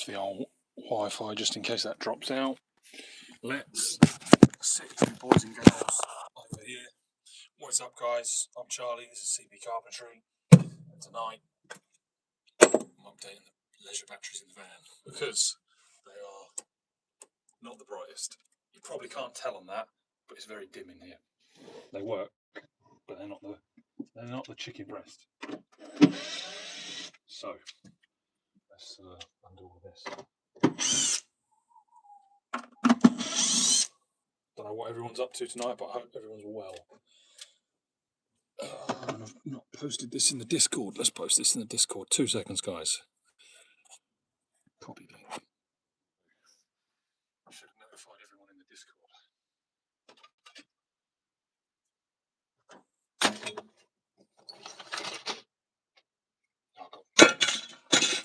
the old Wi-Fi just in case that drops out. Let's sit you boys and girls over here. What's up, guys? I'm Charlie, this is CB Carpentry, and tonight I'm updating the leisure batteries in the van because they are not the brightest. You probably can't tell on that, but it's very dim in here. They work, but they're not the chicken breast. So let's undo all this. Don't know what everyone's up to tonight, but I hope everyone's well. And I've not posted this in the Discord. Let's post this in the Discord. 2 seconds, guys. Copy link. I should have notified everyone in the Discord. Oh, I've got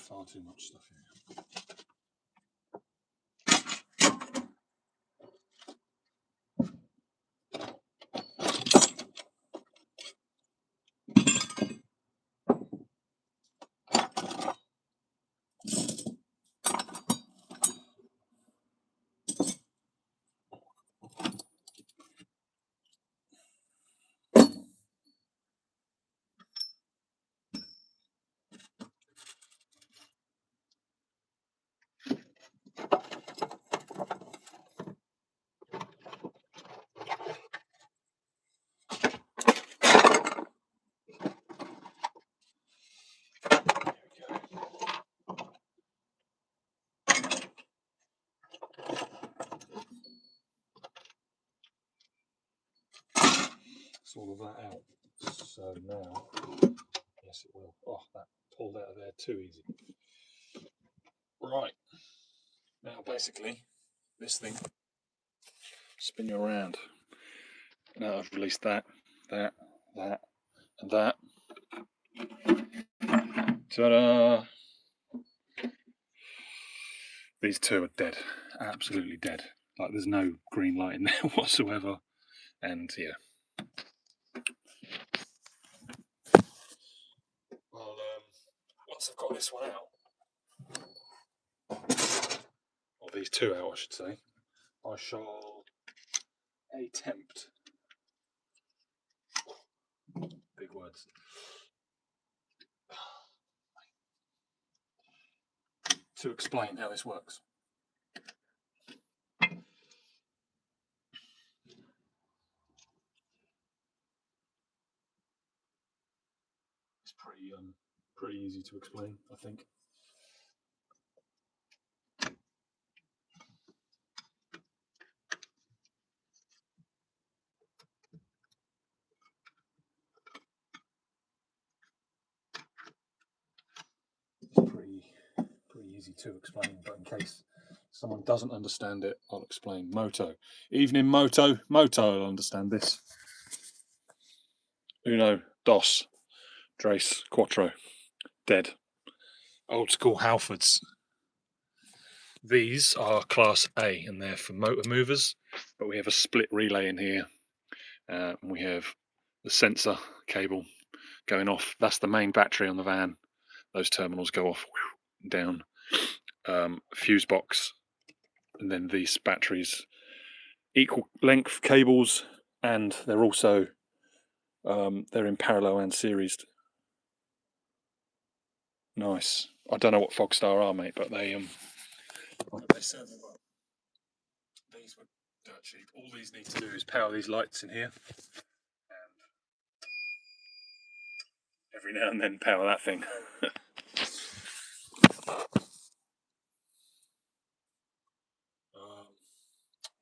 far too much stuff here. All of that out. So now, yes, it will. Oh, that pulled out of there too easy. Right. Now, basically, this thing spin you around. Now I've released that, and that. Ta-da! These two are dead. Absolutely dead. Like there's no green light in there whatsoever. And yeah. Well, once I've got this one out, or these two out, I should say, I shall attempt, big words, to explain how this works. It's pretty easy to explain, I think. Pretty easy to explain, but in case someone doesn't understand it, I'll explain. Moto. Evening, Moto. Moto will understand this. Uno, dos, tres, cuatro. Dead. Old school Halfords. These are class A and they're for motor movers, but we have a split relay in here. And we have the sensor cable going off. That's the main battery on the van. Those terminals go off, down. Fuse box, and then these batteries, equal length cables, and they're also they're in parallel and series. Nice. I don't know what Fogstar are, mate, but they serve me well. These were dirt cheap. All these need to do is power these lights in here, and every now and then power that thing.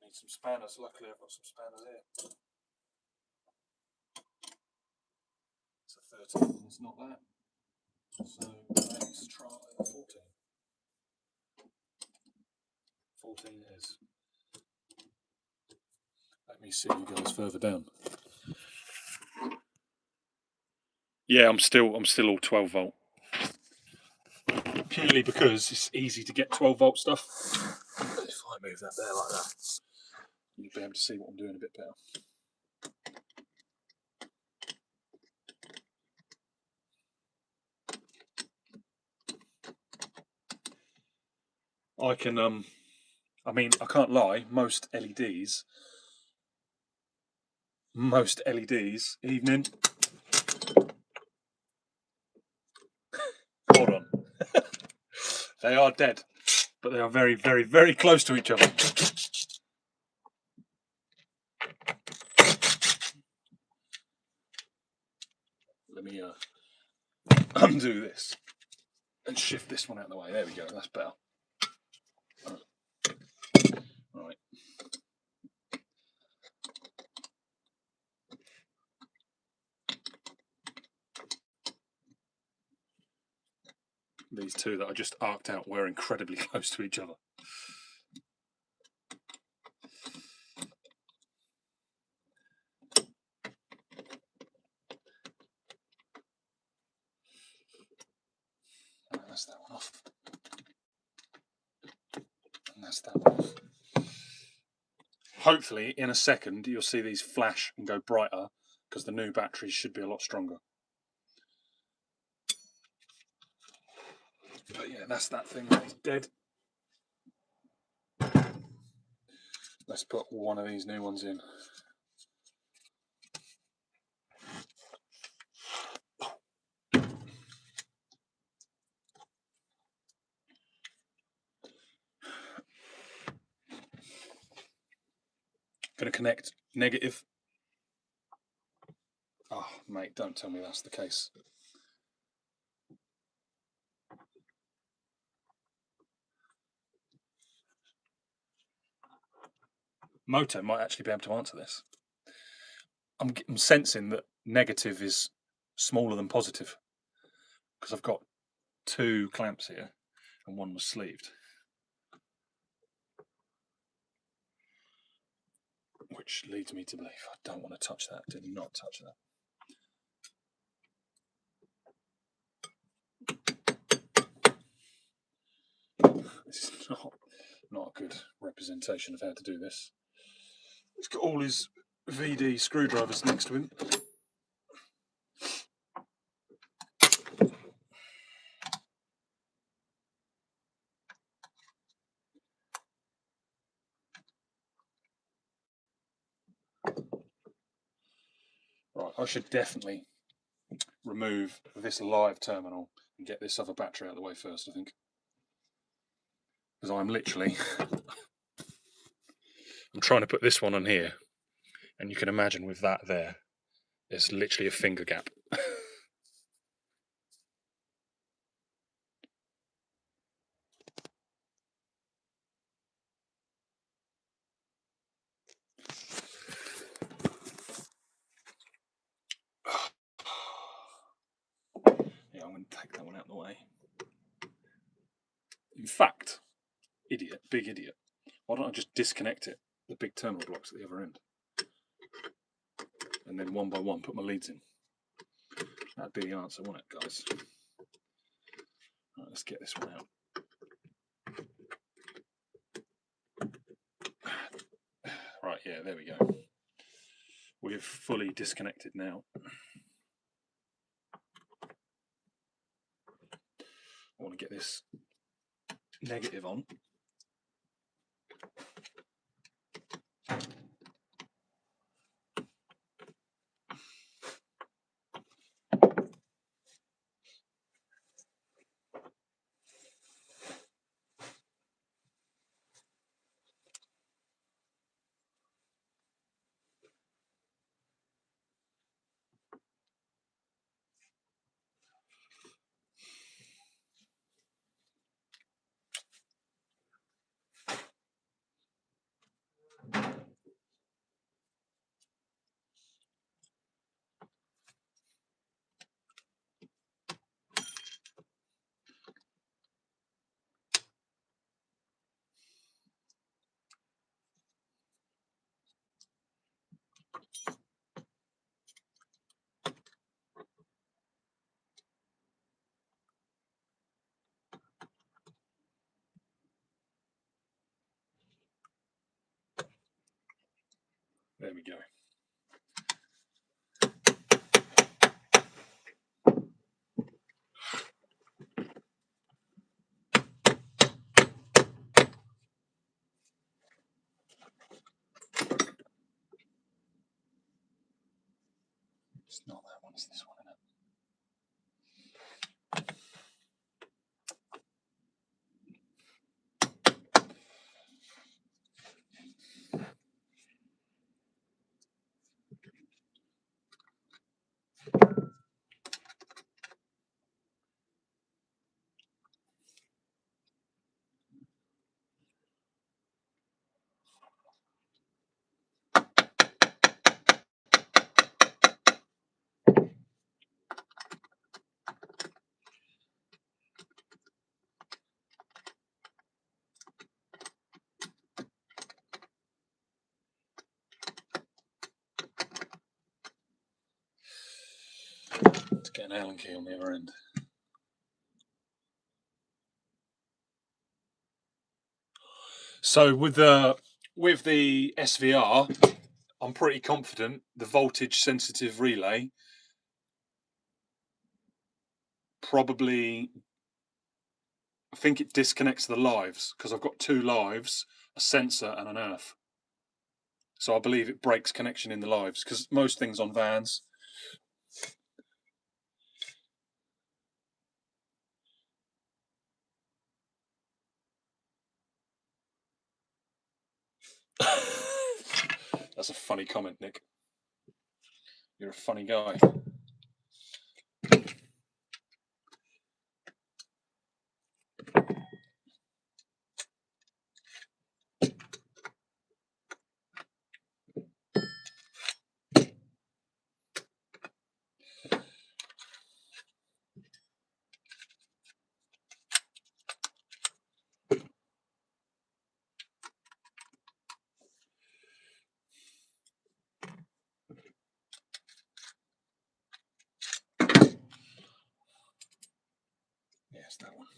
Need some spanners. Luckily, I've got some spanners here. It's a 13. It's not that. So let's try 14. 14 it is. Let me see you guys further down. Yeah, I'm still all 12 volt. Purely because it's easy to get 12 volt stuff. If I move that there like that, you'll be able to see what I'm doing a bit better. I can, I mean, I can't lie, most LEDs, evening, hold on, they are dead, but they are very, very, very close to each other. Let me undo this and shift this one out of the way. There we go, that's better. Right. These two that I just arced out were incredibly close to each other. Right, that's that one off. And that's that one off. Hopefully, in a second, you'll see these flash and go brighter because the new batteries should be a lot stronger. But yeah, that's that thing that is dead. Let's put one of these new ones in. Going to connect negative. Oh, mate, don't tell me that's the case. Moto might actually be able to answer this. I'm sensing that negative is smaller than positive because I've got two clamps here and one was sleeved, which leads me to believe I don't want to touch that. Do not touch that. This is not a good representation of how to do this. He's got all his VD screwdrivers next to him. Right, I should definitely remove this live terminal and get this other battery out of the way first, I think. Because I'm literally I'm trying to put this one on here, and you can imagine with that there's literally a finger gap. Yeah, I'm going to take that one out of the way. In fact, idiot, big idiot, why don't I just disconnect it, the big terminal blocks at the other end, and then one by one put my leads in. That'd be the answer, wouldn't it, guys? Right, let's get this one out. Right, yeah, there we go. We're fully disconnected now. I want to get this negative on. There we go. It's this one, isn't it? Let's get an Allen key on the other end. So with the SVR, I'm pretty confident the voltage sensitive relay probably, I think it disconnects the lives, because I've got two lives, a sensor and an earth. So I believe it breaks connection in the lives, because most things on vans. That's a funny comment, Nick. You're a funny guy. Yes, that one.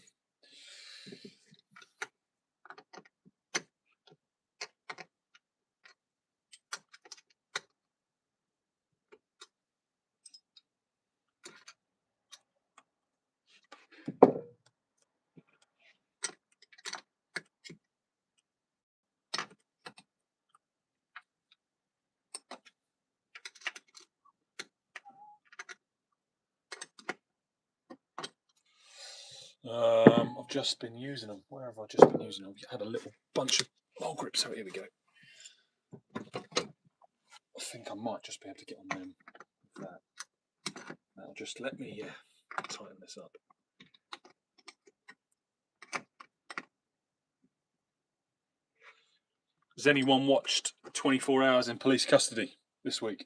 I've just been using them. Where have I just been using them? I had a little bunch of mole grips. So here we go. I think I might just be able to get on them with that. Now just let me tighten this up. Has anyone watched 24 Hours in Police Custody this week?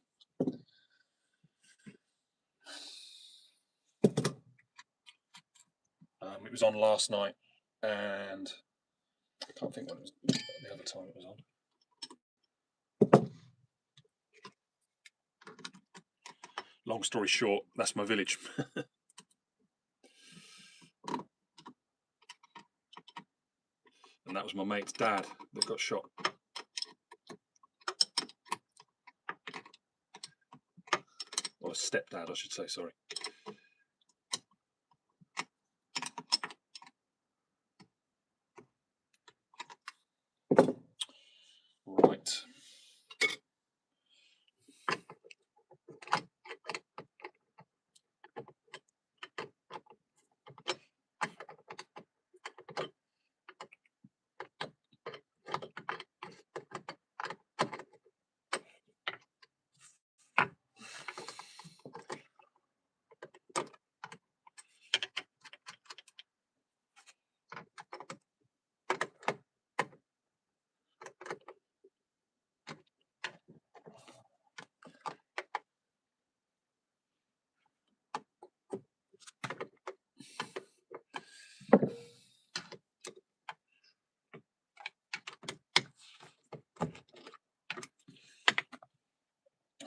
It was on last night, and I can't think when it was the other time it was on. Long story short, that's my village. And that was my mate's dad that got shot. Or stepdad, I should say, sorry. Right.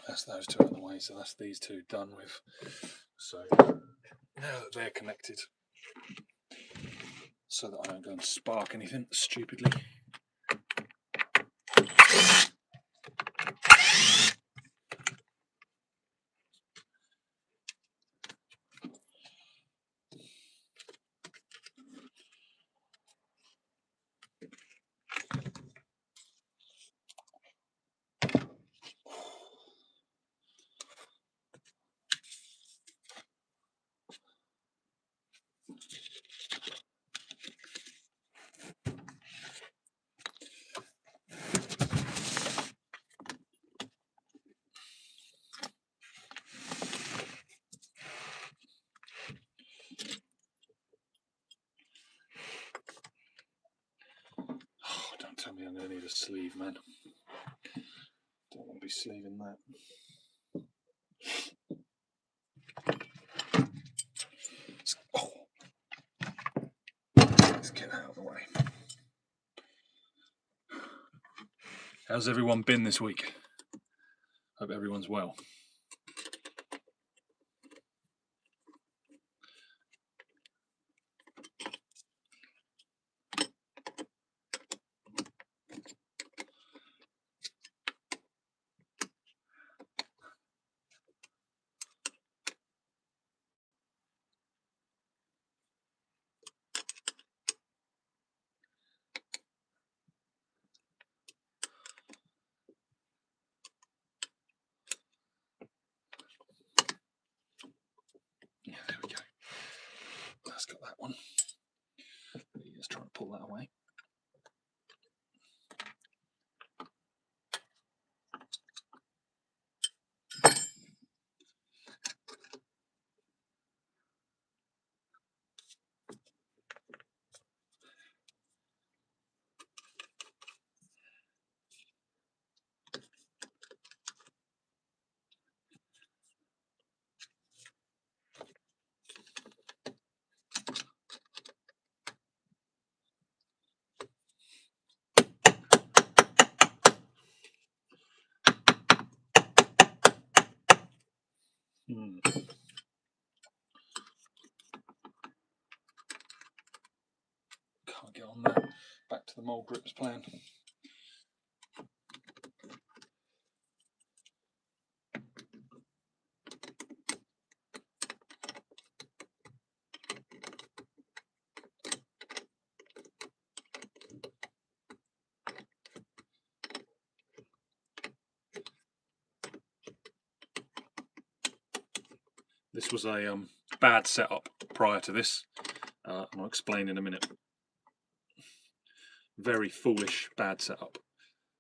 That's those two out of the way, so that's these two done with. So now that they're connected, so that I don't go and spark anything stupidly. Tell me I'm going to need a sleeve, man. Don't want to be sleeving that. Let's get that out of the way. How's everyone been this week? Hope everyone's well. Yeah, there we go. That's got that one. Let's try and pull that away. Can't get on that. Back to the mold grips plan. This was a bad setup prior to this, and I'll explain in a minute. Very foolish bad setup.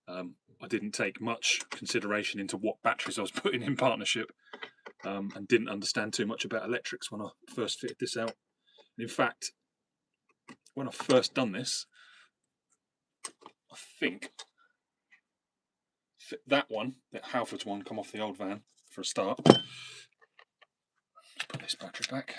I didn't take much consideration into what batteries I was putting in partnership, and didn't understand too much about electrics when I first fitted this out. And in fact, when I first done this, I think that one, that Halfords one, come off the old van for a start. Let's put this battery back.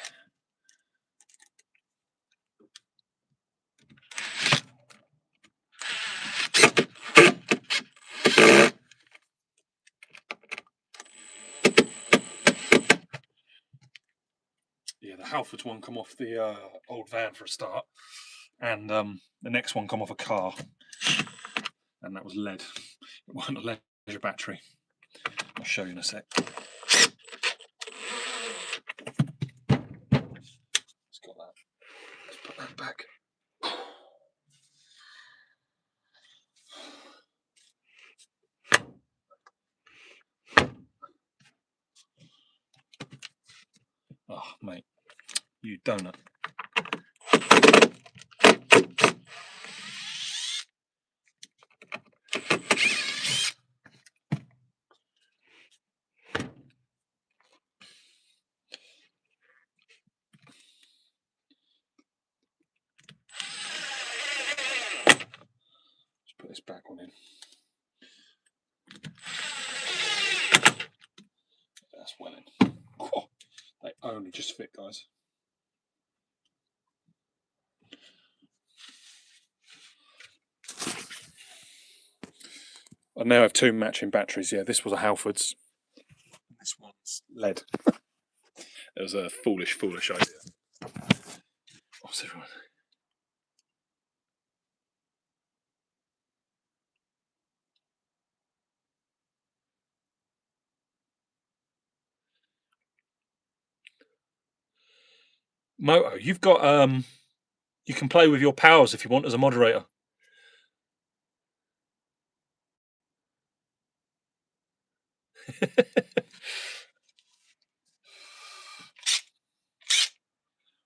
Yeah, the Halfords one come off the old van for a start, and the next one come off a car, and that was lead. It wasn't a leisure battery. I'll show you in a sec. It's got that. Let's put that back. Oh, mate, you donut. Let's put this back on in. That's well in. Oh, they only just fit, guys. I now have two matching batteries. Yeah, this was a Halfords. This one's lead. It was a foolish idea. What's everyone? Moto, you've got you can play with your powers if you want as a moderator.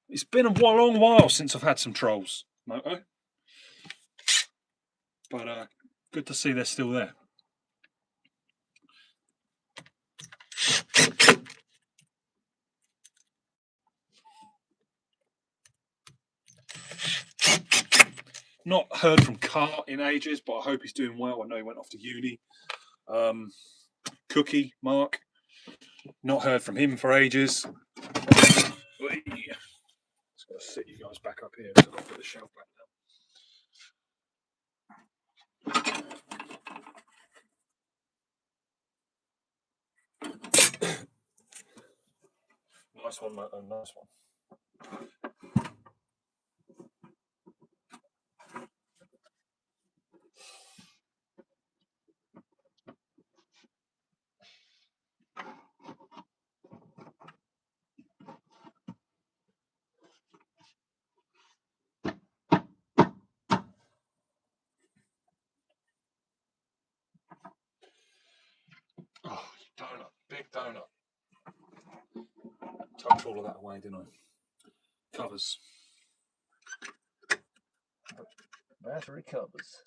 It's been a long while since I've had some trolls, Moto. But good to see they're still there. Not heard from Cart in ages, but I hope he's doing well. I know he went off to uni. Cookie, Mark. Not heard from him for ages. Just got to sit you guys back up here until I put the shelf back down. Nice one, mate. Oh, nice one. Oh, donut. Big donut. Tucked all of that away, didn't I? Covers. Battery covers.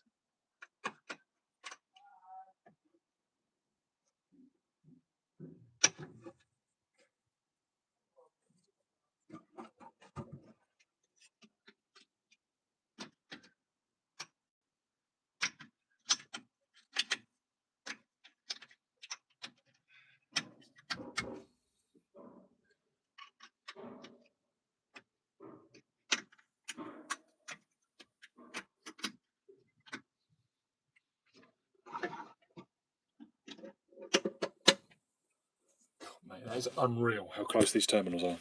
Mate, that is unreal how close these terminals are.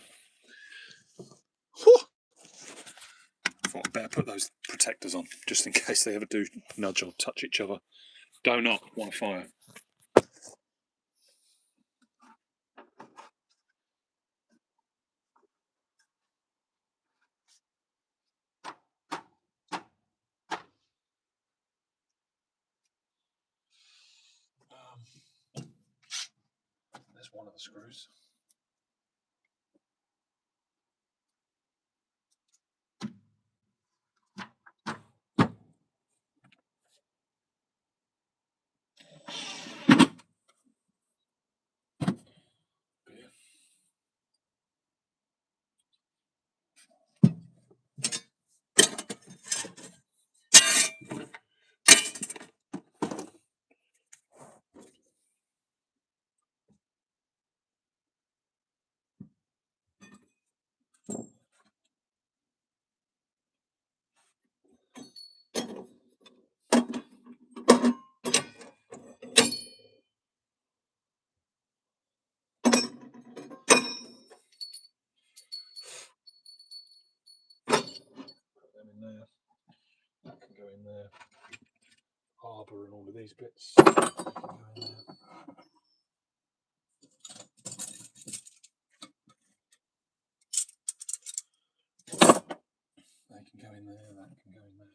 Whew. I thought I'd better put those protectors on, just in case they ever do nudge or touch each other. Do not want to fire. There's one of the screws. In there, that can go in there. Harbour and all of these bits can go in there. They can go in there, that can go in there.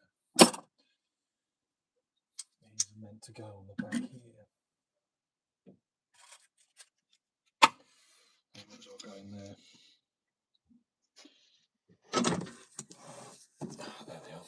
These are meant to go on the back here. They might as well go in there. There they are.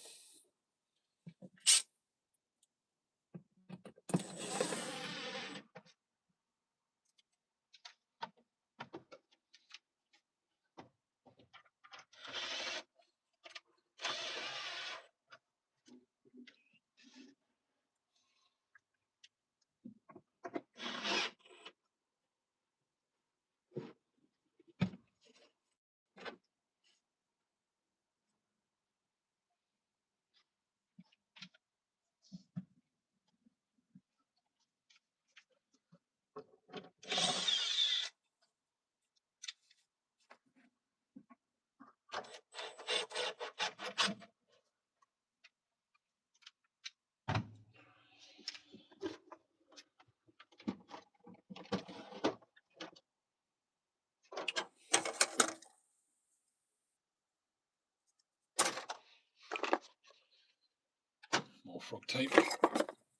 More frog tape.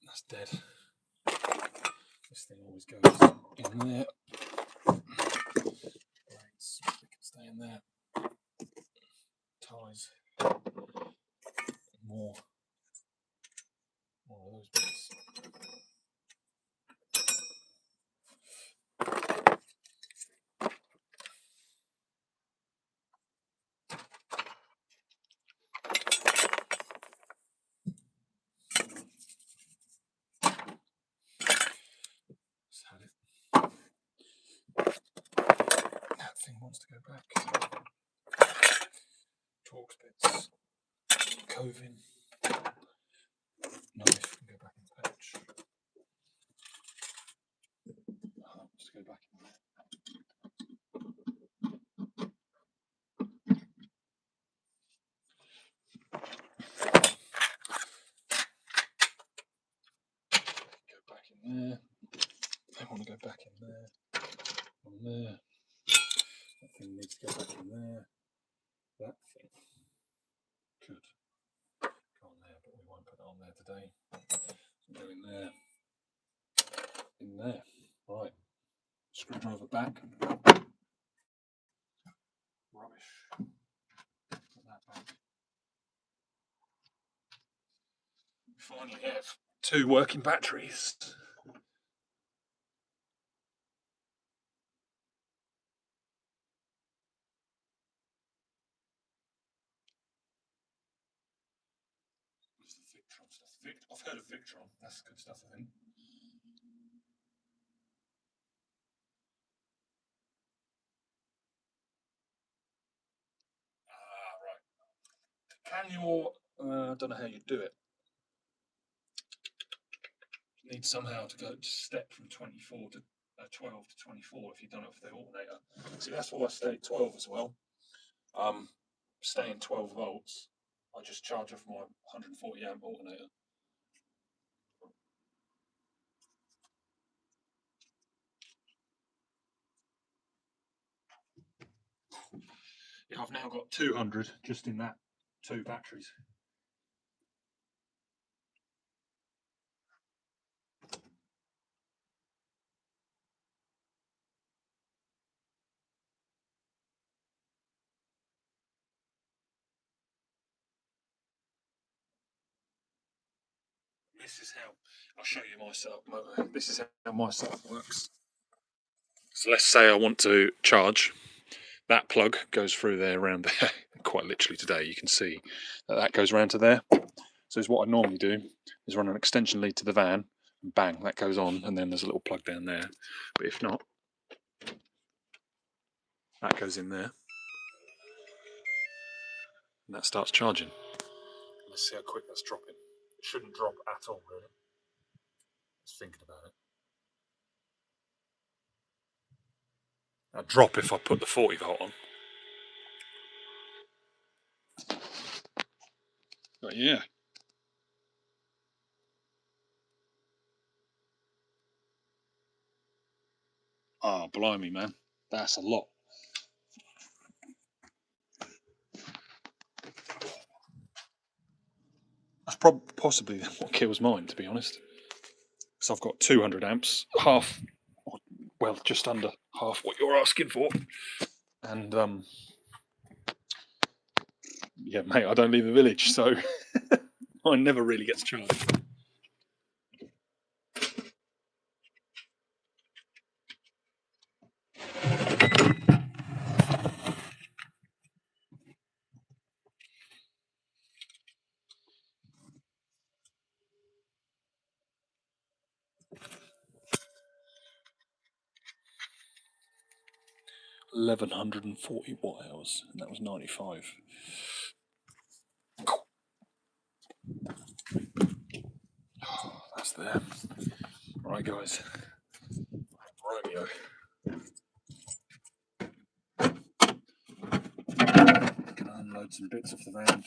That's dead. This thing always goes in there. Blades, they can stay in there. Ties. More of those bits. wants to go back. Torx bits. Coving. Knife can go back in the pouch. Wants to go back in there. Go back in there. I want to go back in there. On there. That thing needs to go back in there. That thing could go on there, but we won't put it on there today. Go in there. In there. Right. Screwdriver back. Rubbish. Put that back. We finally have 2 working batteries. What's the Victron stuff? I've heard of Victron. That's good stuff, I think. Right. Can your, I don't know how you do it. You need somehow to go step from 24 to 12 to 24 if you've done it for the alternator. See, that's why I stayed 12 as well. Staying 12 volts, I just charge off my 140 amp alternator. Yeah, I've now got 200 just in that 2 batteries. This is how, I'll show you my setup. This is how my setup works. So let's say I want to charge. That plug goes through there, around there. Quite literally today, you can see that goes around to there. So what I normally do is run an extension lead to the van, and bang, that goes on, and then there's a little plug down there. But if not, that goes in there, and that starts charging. Let's see how quick that's dropping. It shouldn't drop at all, really. Just thinking about it. That'll drop if I put the 40 volt on. But yeah. Oh, blimey, man. That's a lot. That's possibly what kills mine, to be honest. Because I've got 200 amps, half, well, just under half what you're asking for. And, yeah, mate, I don't leave the village, so mine never really gets charged. $1,140 watt hours, and that was 95. Oh, that's there. Right, guys. Romeo. Gonna unload some bits off the van.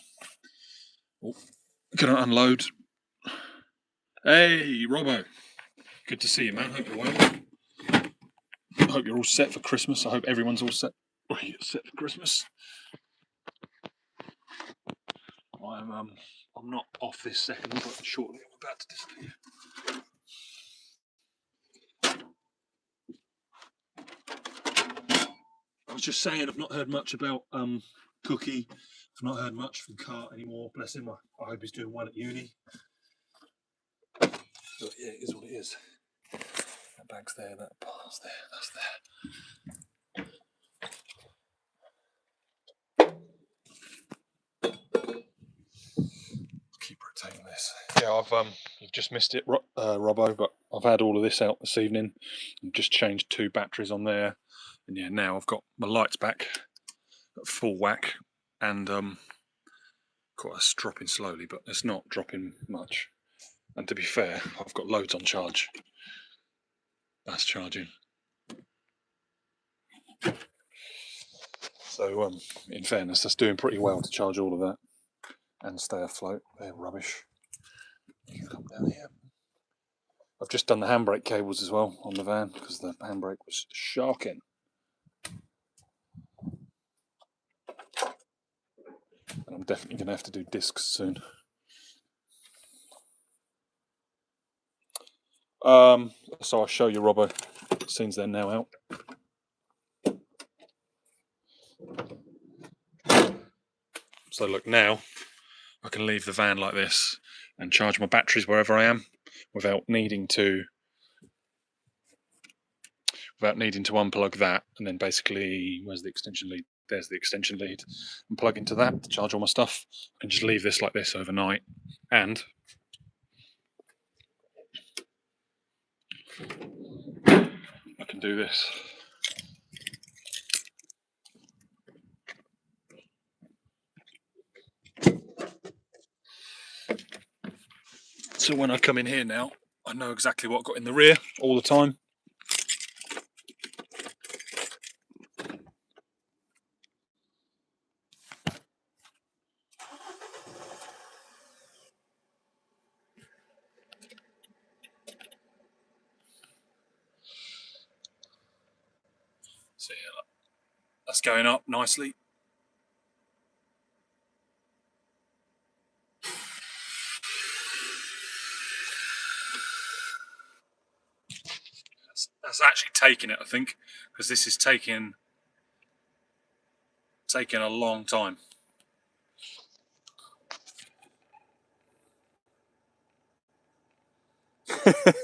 Oh, gonna unload. Hey, Robbo. Good to see you, man. Hope you're well. I hope you're all set for Christmas. I hope everyone's all set. Set for Christmas. I'm not off this second, but shortly I'm about to disappear. I was just saying, I've not heard much about Cookie. I've not heard much from Cart anymore. Bless him. I hope he's doing well at uni. But yeah, it is what it is. That bag's there, that part's there, that's there. Keep rotating this. Yeah, you've just missed it, Robbo, but I've had all of this out this evening. I've just changed 2 batteries on there And yeah, now I've got my lights back at full whack, and of course it's dropping slowly, but it's not dropping much. And to be fair, I've got loads on charge. That's charging. So in fairness, that's doing pretty well to charge all of that and stay afloat. They're rubbish. You can come down here. I've just done the handbrake cables as well on the van because the handbrake was sharking. And I'm definitely going to have to do discs soon. So I'll show you Robbo. Scenes they're now out. So look, now I can leave the van like this and charge my batteries wherever I am without needing to unplug that, and then basically, where's the extension lead? There's the extension lead, and plug into that to charge all my stuff. I can just leave this like this overnight, and I can do this. So when I come in here now, I know exactly what I've got in the rear all the time. So yeah, that's going up nicely. That's actually taking it, I think, because this is taking a long time.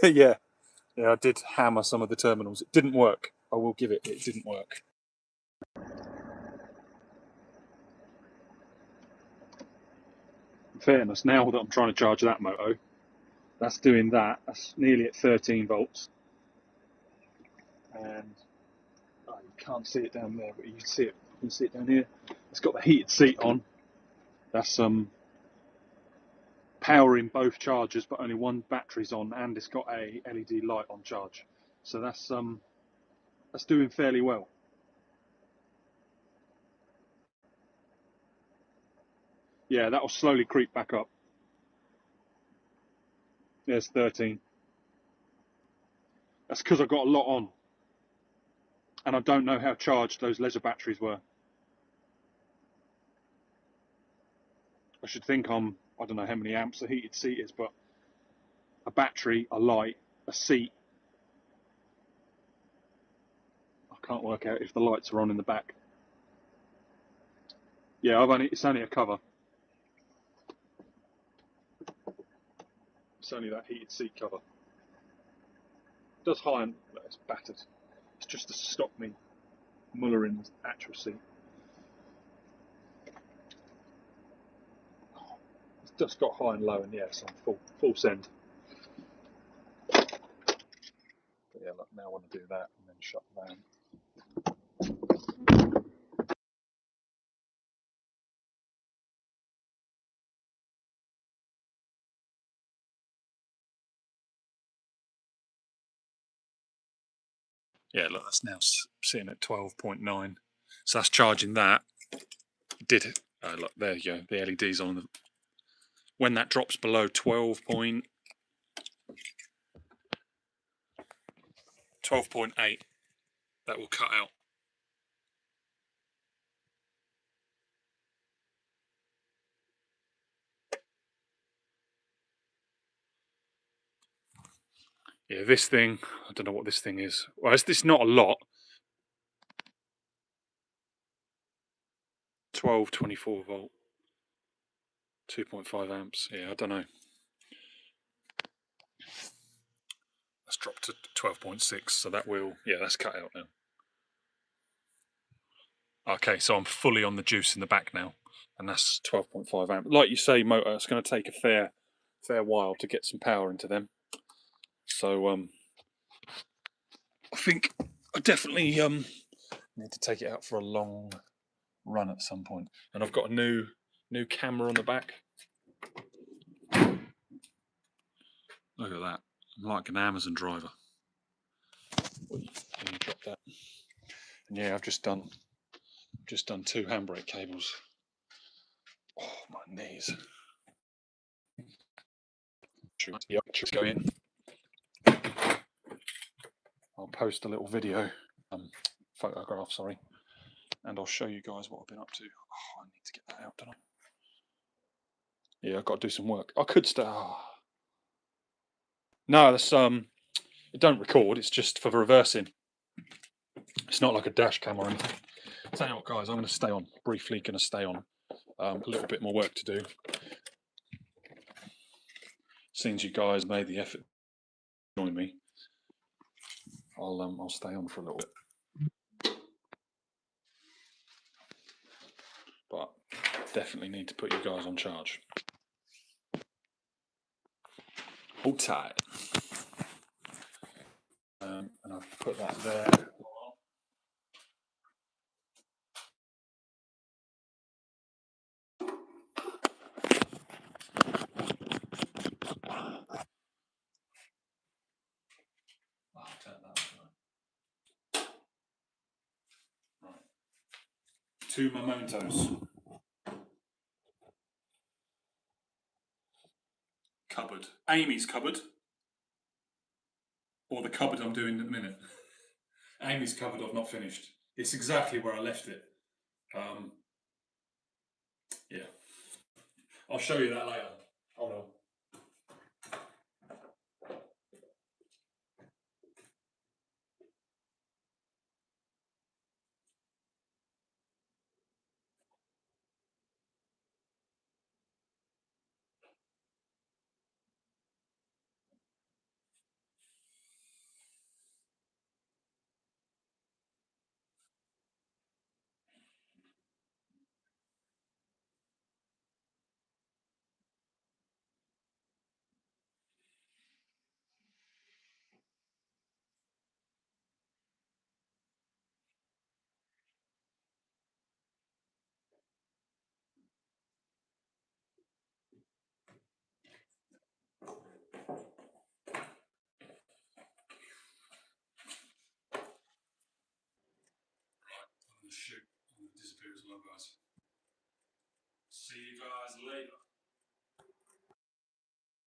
yeah, I did hammer some of the terminals. It didn't work. I will give it. It didn't work. In fairness, now that I'm trying to charge that moto, that's doing that. That's nearly at 13 volts. And you can't see it down there, but you can see it. You can see it down here. It's got the heated seat on. That's powering both chargers, but only one battery's on, and it's got a LED light on charge. So that's doing fairly well. Yeah, that will slowly creep back up. There's 13. That's because I've got a lot on, and I don't know how charged those leisure batteries were. I should think I don't know how many amps a heated seat is, but a battery, a light, a seat. I can't work out if the lights are on in the back. Yeah, it's only a cover. It's only that heated seat cover. It does high and it's battered. It's just to stop me mullering the actual seat. It's just got high and low, and yeah, it's on full send. But yeah, look, now I want to do that and then shut the van. Yeah, look, that's now sitting at 12.9. So that's charging that. Did it? Oh, look, there you go. The LED's on. When that drops below 12.8, that will cut out. Yeah, this thing, I don't know what this thing is. Well, it's not a lot. 12, 24 volt, 2.5 amps. Yeah, I don't know. That's dropped to 12.6, so that will, yeah, that's cut out now. Okay, so I'm fully on the juice in the back now, and that's 12.5 amps. Like you say, motor, it's going to take a fair while to get some power into them. So I think I definitely Need to take it out for a long run at some point. And I've got a new camera on the back. Look at that. I'm like an Amazon driver. Let me drop that. And yeah, I've just done 2 handbrake cables. Oh, my knees. Just go in. I'll post a little video, photograph, sorry, and I'll show you guys what I've been up to. Oh, I need to get that out, don't I? Yeah, I've got to do some work. I could stay. Oh. No, that's it don't record. It's just for reversing. It's not like a dash cam or anything. Tell you what, guys, I'm going to stay on. Briefly, going to stay on. A little bit more work to do. Since you guys made the effort to join me, I'll stay on for a little bit. But definitely need to put you guys on charge. Hold tight. And I've put that there. I'll turn that off. Right. 2 mementos. Cupboard. Amy's cupboard. Or the cupboard I'm doing in a minute. Amy's cupboard I've not finished. It's exactly where I left it. Yeah. I'll show you that later. Hold on. Shoot, I'm going to disappear as well, guys. See you guys later.